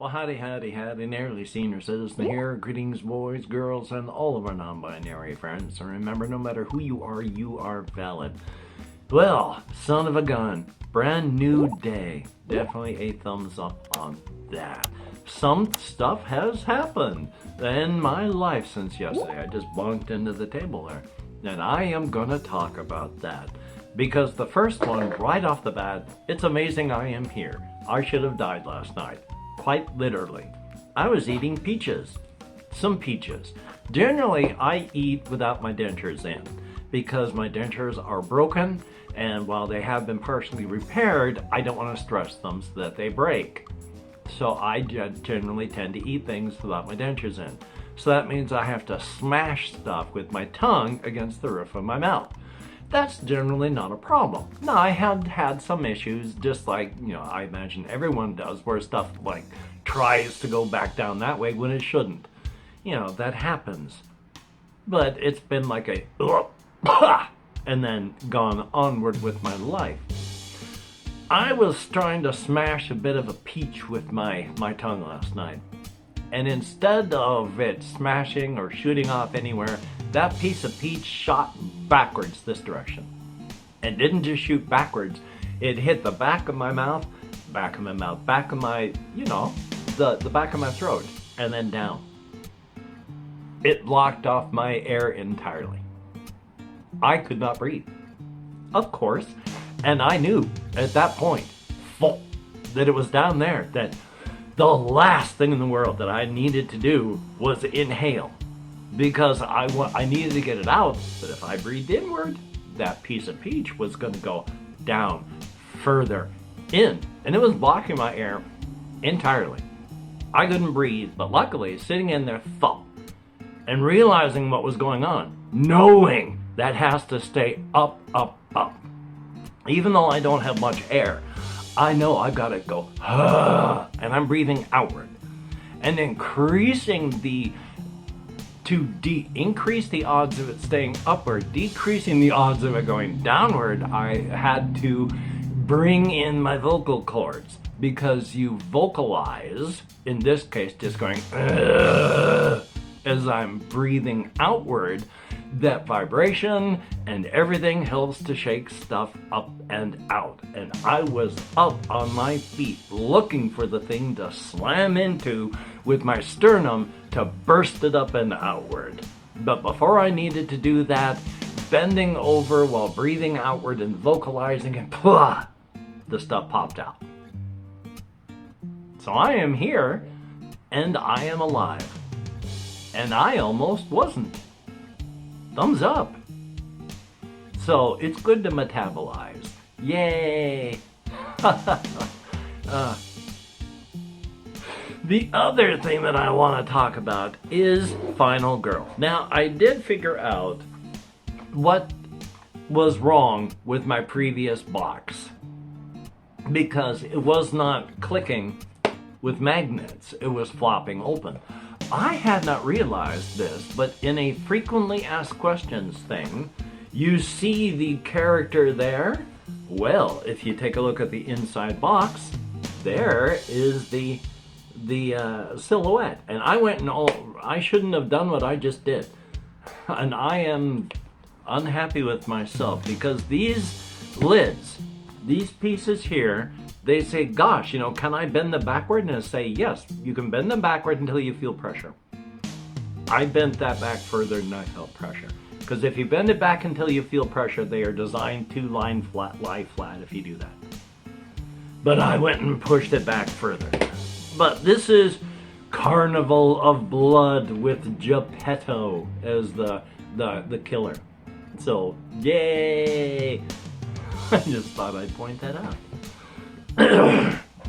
Well, howdy, howdy, howdy, nearly senior citizen here. Greetings, boys, girls, and all of our non-binary friends. And remember, no matter who you are valid. Well, son of a gun, brand new day. Definitely a thumbs up on that. Some stuff has happened in my life since yesterday. I just bumped into the table there. And I am gonna talk about that. Because the first one, right off the bat, it's amazing I am here. I should have died last night. Quite literally. I was eating peaches. Some peaches. Generally, I eat without my dentures in because my dentures are broken, and while they have been partially repaired, I don't want to stress them so that they break. So I generally tend to eat things without my dentures in. So that means I have to smash stuff with my tongue against the roof of my mouth. That's generally not a problem. Now, I have had some issues, just like, I imagine everyone does, where stuff like tries to go back down that way when it shouldn't. That happens. But it's been like a and then gone onward with my life. I was trying to smash a bit of a peach with my tongue last night. And instead of it smashing or shooting off anywhere, that piece of peach shot backwards this direction. And didn't just shoot backwards, it hit the back of my mouth, back of my, the back of my throat, and then down. It blocked off my air entirely. I could not breathe. Of course, and I knew at that point, that it was down there, that the last thing in the world that I needed to do was inhale. Because I needed to get it out, but if I breathed inward, that piece of peach was going to go down further in. And it was blocking my air entirely. I couldn't breathe, but luckily, sitting in there, and realizing what was going on, knowing that has to stay up, up, up. Even though I don't have much air, I know I've got to go, and I'm breathing outward. And increasing to increase the odds of it staying upward, decreasing the odds of it going downward, I had to bring in my vocal cords, because you vocalize, in this case, just going, as I'm breathing outward. That vibration and everything helps to shake stuff up and out. And I was up on my feet looking for the thing to slam into with my sternum to burst it up and outward. But before I needed to do that, bending over while breathing outward and vocalizing, and the stuff popped out. So I am here and I am alive. And I almost wasn't. Thumbs up. So it's good to metabolize. Yay. The other thing that I want to talk about is Final Girl. Now, I did figure out what was wrong with my previous box, because it was not clicking with magnets. It was flopping open. I had not realized this, but in a frequently asked questions thing, you see the character there. Well, if you take a look at the inside box, there is the silhouette. And I went and I shouldn't have done what I just did. And I am unhappy with myself, because these lids, these pieces here, they say, gosh, can I bend them backward? And I say, yes, you can bend them backward until you feel pressure. I bent that back further and I felt pressure. Because if you bend it back until you feel pressure, they are designed to lie flat if you do that. But I went and pushed it back further. But this is Carnival of Blood with Geppetto as the killer. So, yay! I just thought I'd point that out.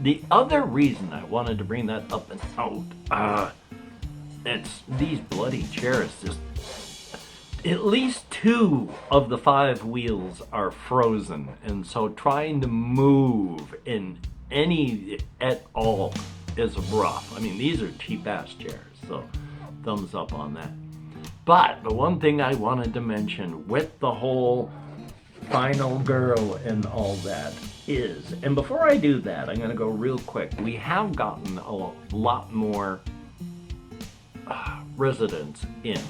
The other reason I wanted to bring that up and out, it's these bloody chairs. Just at least 2 of the 5 wheels are frozen, and so trying to move in any at all is rough. I mean, these are cheap ass chairs, so thumbs up on that. But the one thing I wanted to mention with the whole Final Girl and all that is, and before I do that, I'm going to go real quick. We have gotten a lot more residents in.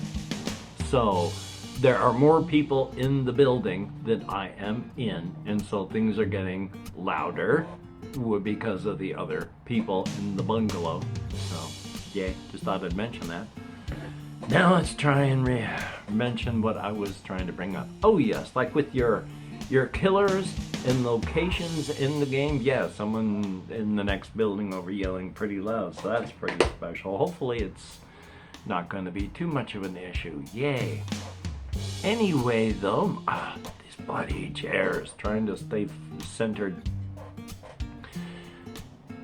So there are more people in the building that I am in, and so things are getting louder because of the other people in the bungalow. So yeah, just thought I'd mention that. Now let's try and mention what I was trying to bring up. Oh yes, like with your killers and locations in the game. Yeah, someone in the next building over yelling pretty loud, so that's pretty special. Hopefully it's not going to be too much of an issue. Yay. Anyway though, these bloody chairs, trying to stay centered.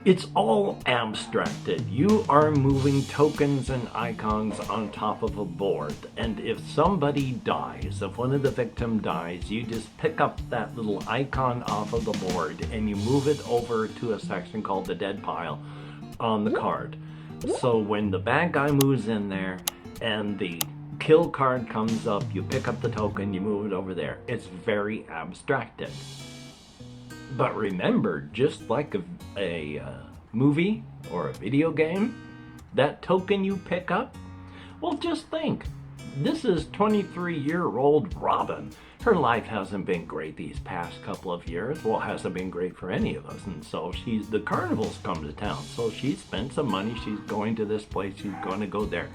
It's all abstracted. You are moving tokens and icons on top of a board, and if somebody dies, if one of the victims dies, you just pick up that little icon off of the board and you move it over to a section called the dead pile on the card. So when the bad guy moves in there and the kill card comes up, you pick up the token, you move it over there. It's very abstracted. But remember, just like a movie or a video game, that token you pick up, well, just think, this is 23-year-old Robin. Her life hasn't been great these past couple of years. Well, it hasn't been great for any of us. And so the carnival's come to town. So she spent some money. She's going to this place. She's going to go there.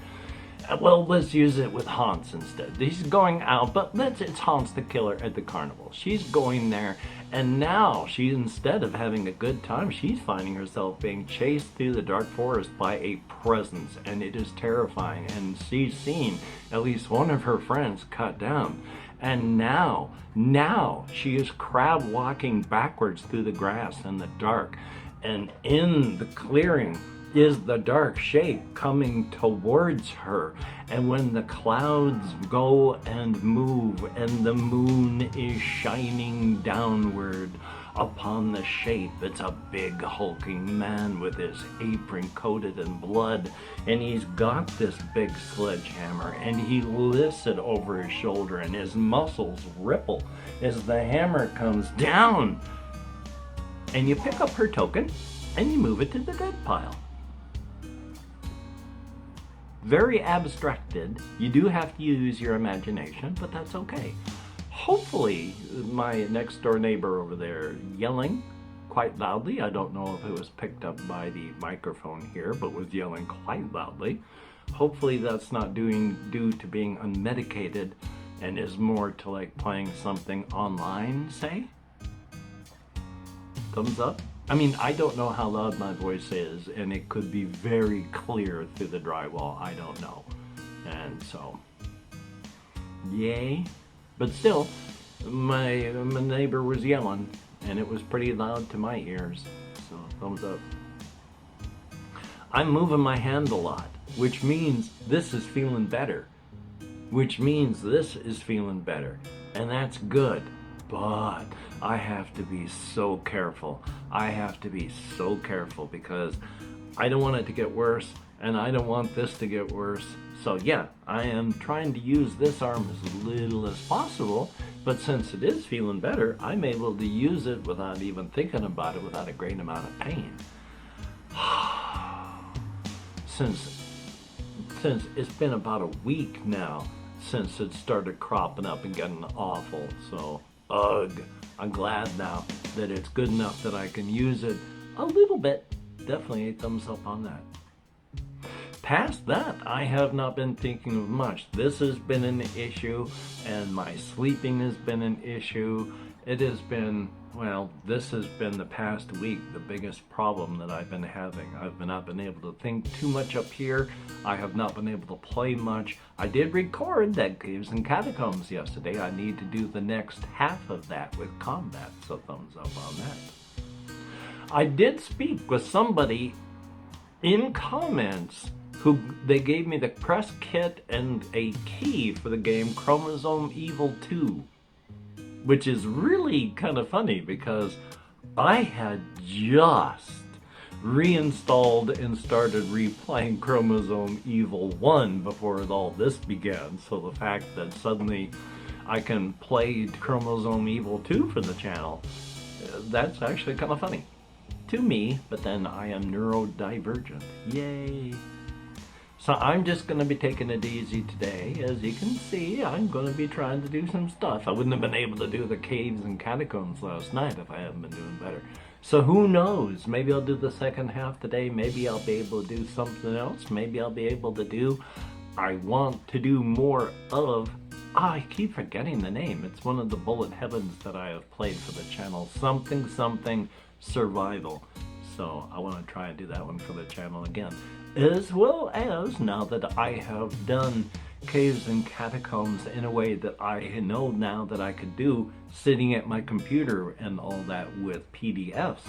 Well, let's use it with Hans instead. He's going out, but it's Hans the killer at the carnival. She's going there, and now she, instead of having a good time, she's finding herself being chased through the dark forest by a presence, and it is terrifying. And she's seen at least one of her friends cut down. And now she is crab walking backwards through the grass in the dark, and in the clearing is the dark shape coming towards her. And when the clouds go and move and the moon is shining downward upon the shape, it's a big hulking man with his apron coated in blood, and he's got this big sledgehammer, and he lifts it over his shoulder, and his muscles ripple as the hammer comes down. And you pick up her token and you move it to the dead pile. Very abstracted. You do have to use your imagination, but that's okay. Hopefully, my next door neighbor over there yelling quite loudly, I don't know if it was picked up by the microphone here, but was yelling quite loudly. Hopefully that's not due to being unmedicated and is more to like playing something online, say? Thumbs up? I mean, I don't know how loud my voice is, and it could be very clear through the drywall. I don't know. And so, yay. But still, my neighbor was yelling, and it was pretty loud to my ears. So, thumbs up. I'm moving my hand a lot, which means this is feeling better. And that's good. But I have to be so careful. Because I don't want it to get worse, and I don't want this to get worse. So yeah, I am trying to use this arm as little as possible, but since it is feeling better, I'm able to use it without even thinking about it, without a great amount of pain. Since it's been about a week now since it started cropping up and getting awful, so ugh. I'm glad now that it's good enough that I can use it a little bit. Definitely a thumbs up on that. Past that, I have not been thinking of much. This has been an issue, and my sleeping has been an issue. It has been, well, this has been the past week the biggest problem that I've been having. I've not been able to think too much up here. I have not been able to play much. I did record that Caves and Catacombs yesterday. I need to do the next half of that with combat, so thumbs up on that. I did speak with somebody in comments who they gave me the press kit and a key for the game Chromosome Evil 2. Which is really kind of funny because I had just reinstalled and started replaying Chromosome Evil 1 before all this began. So the fact that suddenly I can play Chromosome Evil 2 for the channel, that's actually kind of funny to me, but then I am neurodivergent. Yay! So I'm just going to be taking it easy today. As you can see, I'm going to be trying to do some stuff. I wouldn't have been able to do the caves and catacombs last night if I hadn't been doing better. So who knows? Maybe I'll do the second half today. Maybe I'll be able to do something else. Maybe I'll be able to do... I want to do more of... I keep forgetting the name. It's one of the bullet heavens that I have played for the channel. Something survival. So I want to try and do that one for the channel again. As well as, now that I have done caves and catacombs in a way that I know now that I could do sitting at my computer and all that with PDFs,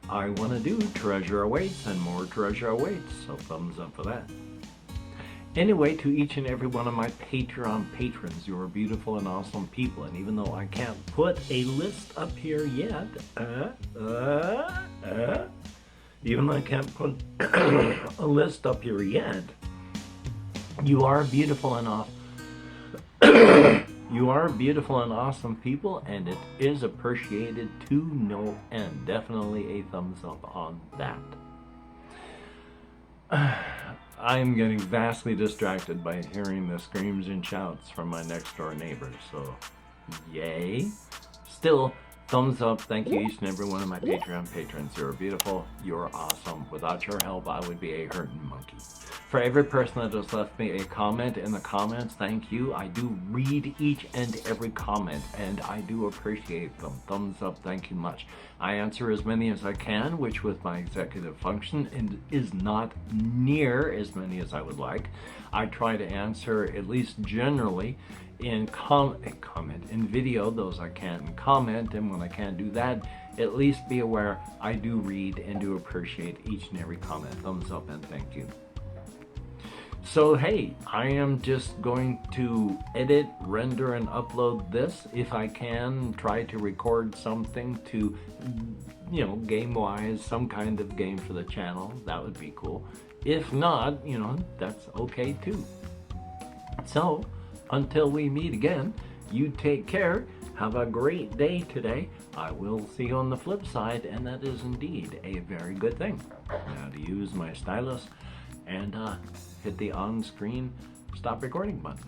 I want to do treasure awaits, and more treasure awaits, so thumbs up for that. Anyway, to each and every one of my Patreon patrons, you are beautiful and awesome people, and even though I can't put a list up here yet, even though I can't put a list up here yet, you are beautiful and awesome. You are beautiful and awesome people, and it is appreciated to no end. Definitely a thumbs up on that. I'm getting vastly distracted by hearing the screams and shouts from my next door neighbors, so yay. Still, thumbs up. Thank you each and every one of my Patreon patrons. You're beautiful. You're awesome. Without your help, I would be a hurting monkey. For every person that has left me a comment in the comments, thank you. I do read each and every comment, and I do appreciate them. Thumbs up. Thank you much. I answer as many as I can, which with my executive function is not near as many as I would like. I try to answer, at least generally, in in video, those I can comment, and when I can't do that, at least be aware I do read and do appreciate each and every comment. Thumbs up and thank you. So hey, I am just going to edit, render, and upload this if I can. Try to record something to, you know, game-wise, some kind of game for the channel. That would be cool. If not, you know, that's okay too. So, until we meet again, you take care. Have a great day today. I will see you on the flip side, and that is indeed a very good thing. Now to use my stylus and hit the on-screen stop recording button.